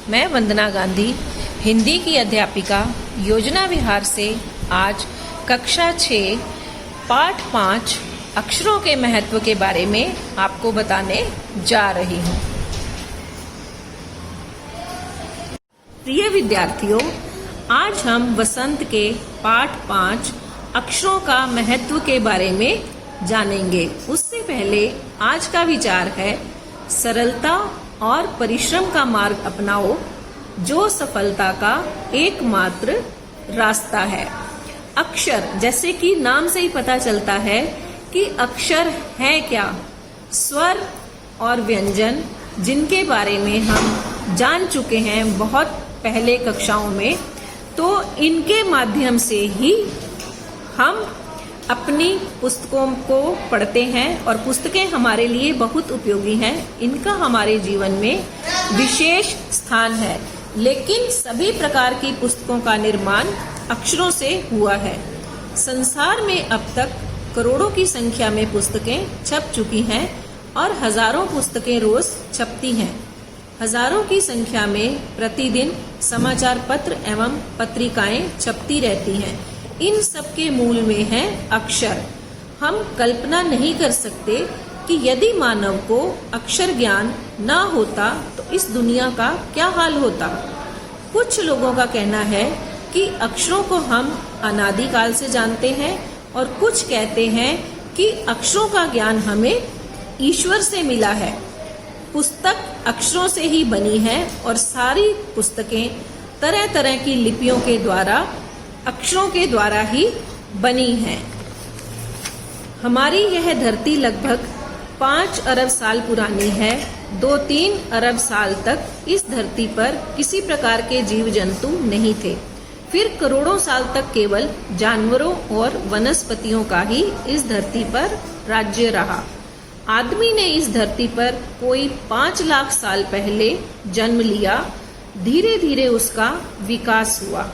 मैं वंदना गांधी, हिंदी की अध्यापिका, योजना विहार से आज कक्षा 6 पाठ 5 अक्षरों के महत्व के बारे में आपको बताने जा रही हूँ। प्रिय विद्यार्थियों, आज हम वसंत के पाठ 5 अक्षरों का महत्व के बारे में जानेंगे। उससे पहले आज का विचार है, सरलता और परिश्रम का मार्ग अपनाओ, जो सफलता का एकमात्र रास्ता है। अक्षर, जैसे कि नाम से ही पता चलता है कि अक्षर है क्या, स्वर और व्यंजन, जिनके बारे में हम जान चुके हैं बहुत पहले कक्षाओं में, तो इनके माध्यम से ही हम अपनी पुस्तकों को पढ़ते हैं और पुस्तकें हमारे लिए बहुत उपयोगी हैं। इनका हमारे जीवन में विशेष स्थान है, लेकिन सभी प्रकार की पुस्तकों का निर्माण अक्षरों से हुआ है। संसार में अब तक करोड़ों की संख्या में पुस्तकें छप चुकी हैं और हजारों पुस्तकें रोज छपती हैं। हजारों की संख्या में प्रतिदिन समाचार पत्र एवं पत्रिकाएं छपती रहती हैं। इन सब के मूल में है अक्षर। हम कल्पना नहीं कर सकते कि यदि मानव को अक्षर ज्ञान ना होता तो इस दुनिया का क्या हाल होता। कुछ लोगों का कहना है कि अक्षरों को हम अनादिकाल से जानते हैं और कुछ कहते हैं कि अक्षरों का ज्ञान हमें ईश्वर से मिला है। पुस्तक अक्षरों से ही बनी है और सारी पुस्तकें तरह तरह की लिपियों के द्वारा, अक्षरों के द्वारा ही बनी है। हमारी यह धरती लगभग 5 अरब साल पुरानी है। 2-3 अरब साल तक इस धरती पर किसी प्रकार के जीव जंतु नहीं थे। फिर करोड़ों साल तक केवल जानवरों और वनस्पतियों का ही इस धरती पर राज्य रहा। आदमी ने इस धरती पर कोई 5 लाख साल पहले जन्म लिया। धीरे धीरे उसका विकास हुआ।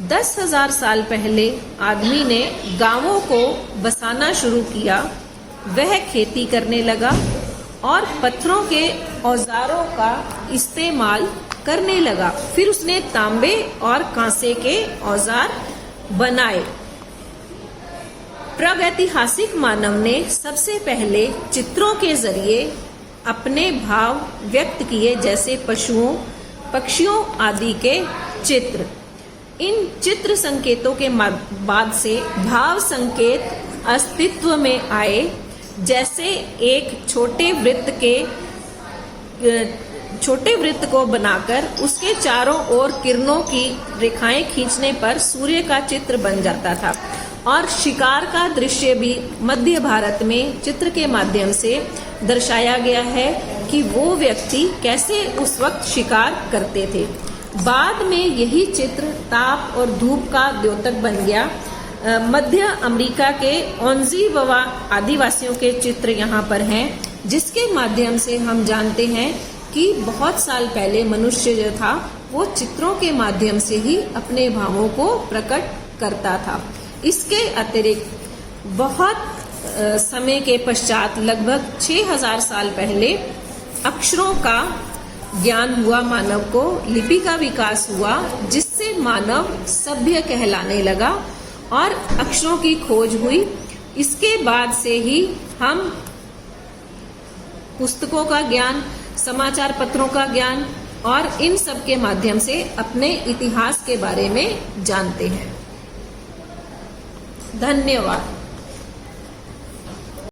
10,000 साल पहले आदमी ने गांवों को बसाना शुरू किया। वह खेती करने लगा और पत्थरों के औजारों का इस्तेमाल करने लगा। फिर उसने तांबे और कांसे के औजार बनाए। प्रागैतिहासिक मानव ने सबसे पहले चित्रों के जरिए अपने भाव व्यक्त किए, जैसे पशुओं, पक्षियों आदि के चित्र। इन चित्र संकेतों के बाद से भाव संकेत अस्तित्व में आए, जैसे एक छोटे वृत्त को बनाकर उसके चारों ओर किरणों की रेखाएं खींचने पर सूर्य का चित्र बन जाता था। और शिकार का दृश्य भी मध्य भारत में चित्र के माध्यम से दर्शाया गया है कि वो व्यक्ति कैसे उस वक्त शिकार करते थे। बाद में यही चित्र ताप और धूप का द्योतक बन गया। मध्य अमेरिका के ओंजीबवा आदिवासियों के चित्र यहाँ पर हैं, जिसके माध्यम से हम जानते हैं कि बहुत साल पहले मनुष्य जो था वो चित्रों के माध्यम से ही अपने भावों को प्रकट करता था। इसके अतिरिक्त बहुत समय के पश्चात, लगभग 6,000 साल पहले, अक्षरों का ज्ञान हुआ। मानव को लिपि का विकास हुआ, जिससे मानव सभ्य कहलाने लगा और अक्षरों की खोज हुई। इसके बाद से ही हम पुस्तकों का ज्ञान, समाचार पत्रों का ज्ञान और इन सब के माध्यम से अपने इतिहास के बारे में जानते हैं। धन्यवाद।